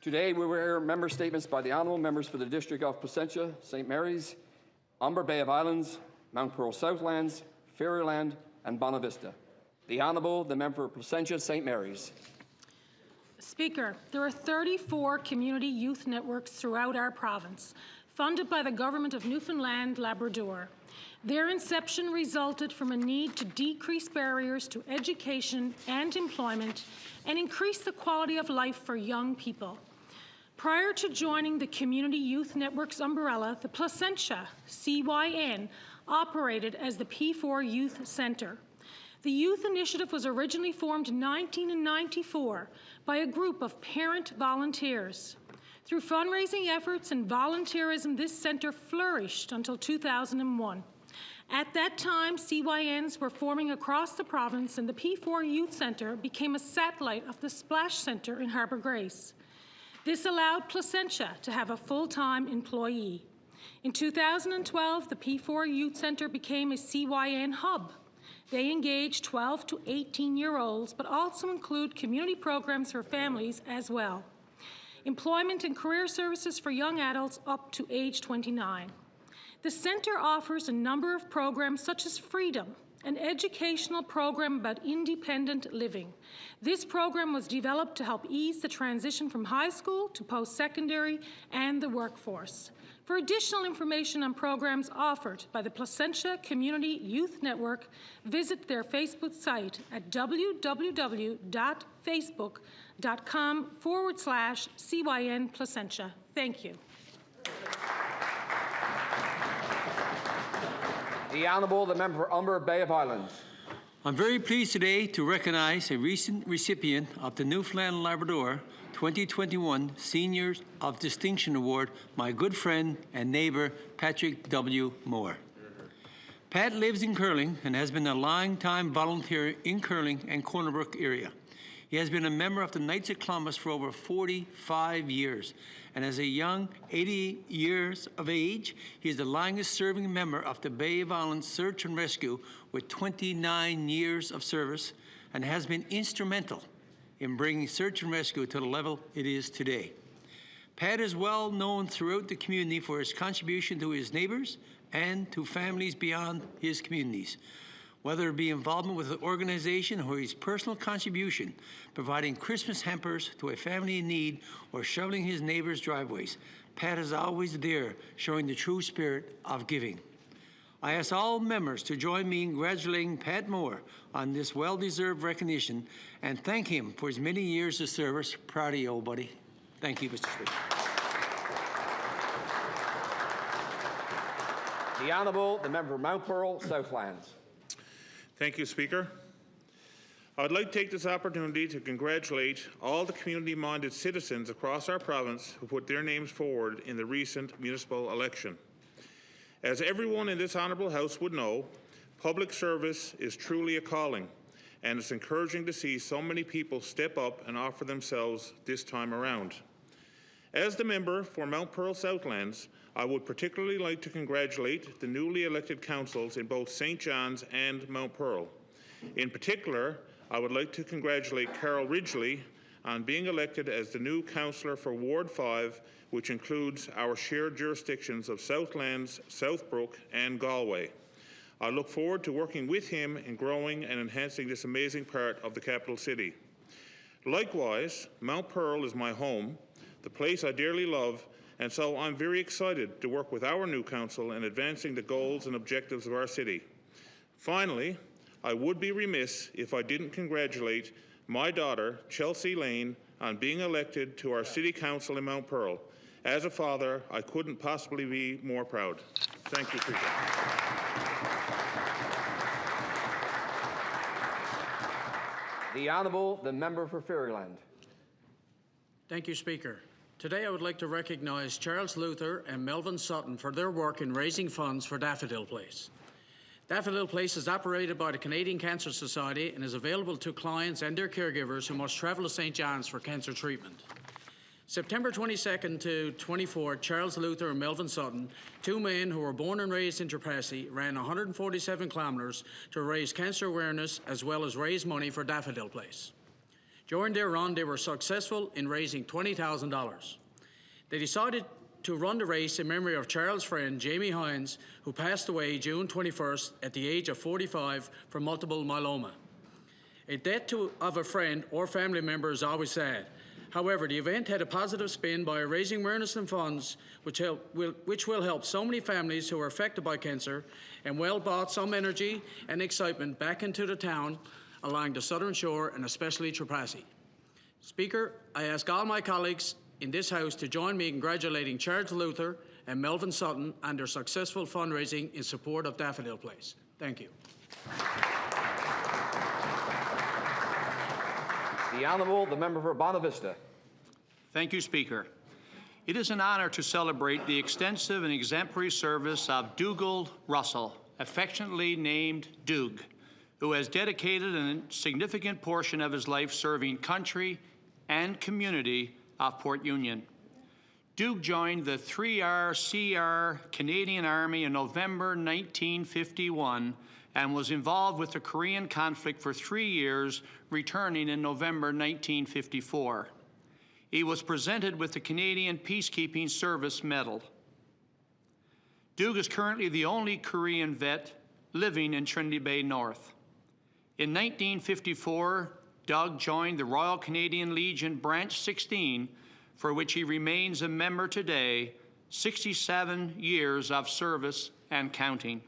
Today we will hear member statements by the honourable members for the District of Placentia, St Mary's, Humber Bay of Islands, Mount Pearl Southlands, Fairyland and Bonavista. The Honourable, the member for Placentia, St Mary's. Speaker, there are 34 community youth networks throughout our province, funded by the Government of Newfoundland Labrador. Their inception resulted from a need to decrease barriers to education and employment and increase the quality of life for young people. Prior to joining the Community Youth Network's umbrella, the Placentia CYN operated as the P4 Youth Centre. The Youth Initiative was originally formed in 1994 by a group of parent volunteers. Through fundraising efforts and volunteerism, this centre flourished until 2001. At that time, CYNs were forming across the province, and the P4 Youth Centre became a satellite of the Splash Centre in Harbour Grace. This allowed Placentia to have a full-time employee. In 2012, the P4 Youth Centre became a CYN hub. They engage 12 to 18-year-olds, but also include community programs for families as well. Employment and career services for young adults up to age 29. The centre offers a number of programs such as Freedom, an educational program about independent living. This program was developed to help ease the transition from high school to post-secondary and the workforce. For additional information on programs offered by the Placentia Community Youth Network, visit their Facebook site at www.facebook.com/CYN Placentia. Thank you. The Honourable, the member for Humber Bay of Islands. I'm very pleased today to recognise a recent recipient of the Newfoundland Labrador 2021 Seniors of Distinction Award, my good friend and neighbour, Patrick W. Moore. Pat lives in Curling and has been a long-time volunteer in Curling and Corner Brook area. He has been a member of the Knights of Columbus for over 45 years, and as a young 80 years of age, he is the longest-serving member of the Bay of Islands Search and Rescue with 29 years of service, and has been instrumental in bringing search and rescue to the level it is today. Pat is well known throughout the community for his contribution to his neighbours and to families beyond his communities, whether it be involvement with the organization or his personal contribution, providing Christmas hampers to a family in need or shoveling his neighbours' driveways. Pat is always there, showing the true spirit of giving. I ask all members to join me in congratulating Pat Moore on this well-deserved recognition and thank him for his many years of service. Proud of you, old buddy. Thank you, Mr. Speaker. The Honourable, the member for Mount Pearl Southlands. Thank you, Speaker. I would like to take this opportunity to congratulate all the community-minded citizens across our province who put their names forward in the recent municipal election. As everyone in this honourable House would know, public service is truly a calling, and it's encouraging to see so many people step up and offer themselves this time around. As the member for Mount Pearl Southlands, I would particularly like to congratulate the newly elected councils in both St. John's and Mount Pearl. In particular, I would like to congratulate Carol Ridgely on being elected as the new councillor for Ward 5, which includes our shared jurisdictions of Southlands, Southbrook and Galway. I look forward to working with him in growing and enhancing this amazing part of the capital city. Likewise, Mount Pearl is my home, the place I dearly love, and so I'm very excited to work with our new council in advancing the goals and objectives of our city. Finally, I would be remiss if I didn't congratulate my daughter, Chelsea Lane, on being elected to our City Council in Mount Pearl. As a father, I couldn't possibly be more proud. Thank you, Speaker. The Honourable, the member for Fairyland. Thank you, Speaker. Today I would like to recognise Charles Luther and Melvin Sutton for their work in raising funds for Daffodil Place. Daffodil Place is operated by the Canadian Cancer Society and is available to clients and their caregivers who must travel to St. John's for cancer treatment. September 22nd to 24th, Charles Luther and Melvin Sutton, two men who were born and raised in Trepassey, ran 147 kilometres to raise cancer awareness as well as raise money for Daffodil Place. During their run, they were successful in raising $20,000. They decided to run the race in memory of Charles' friend, Jamie Hines, who passed away June 21st at the age of 45 from multiple myeloma. A death of a friend or family member is always sad. However, the event had a positive spin by raising awareness and funds, which will help so many families who are affected by cancer, and brought some energy and excitement back into the town along the Southern Shore and especially Trepassey. Speaker, I ask all my colleagues in this House to join me in congratulating Charles Luther and Melvin Sutton on their successful fundraising in support of Daffodil Place. Thank you. The Honourable, the member for Bonavista. Thank you, Speaker. It is an honour to celebrate the extensive and exemplary service of Dougal Russell, affectionately named Doug, who has dedicated a significant portion of his life serving country and community of Port Union. Doug joined the 3RCR Canadian Army in November 1951 and was involved with the Korean conflict for 3 years, returning in November 1954. He was presented with the Canadian Peacekeeping Service Medal. Doug is currently the only Korean vet living in Trinity Bay North. In 1954, Doug joined the Royal Canadian Legion Branch 16, for which he remains a member today, 67 years of service and counting.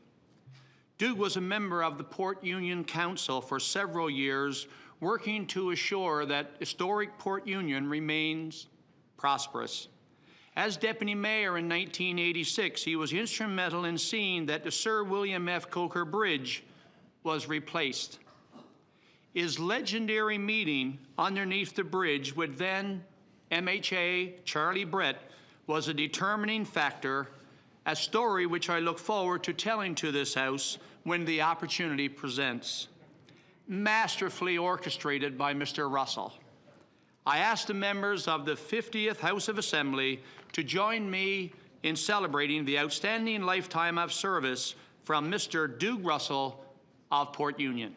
Doug was a member of the Port Union Council for several years, working to assure that historic Port Union remains prosperous. As Deputy Mayor in 1986, he was instrumental in seeing that the Sir William F. Coker Bridge was replaced. His legendary meeting underneath the bridge with then MHA Charlie Brett was a determining factor, a story which I look forward to telling to this House when the opportunity presents. Masterfully orchestrated by Mr. Russell. I ask the members of the 50th House of Assembly to join me in celebrating the outstanding lifetime of service from Mr. Doug Russell of Port Union.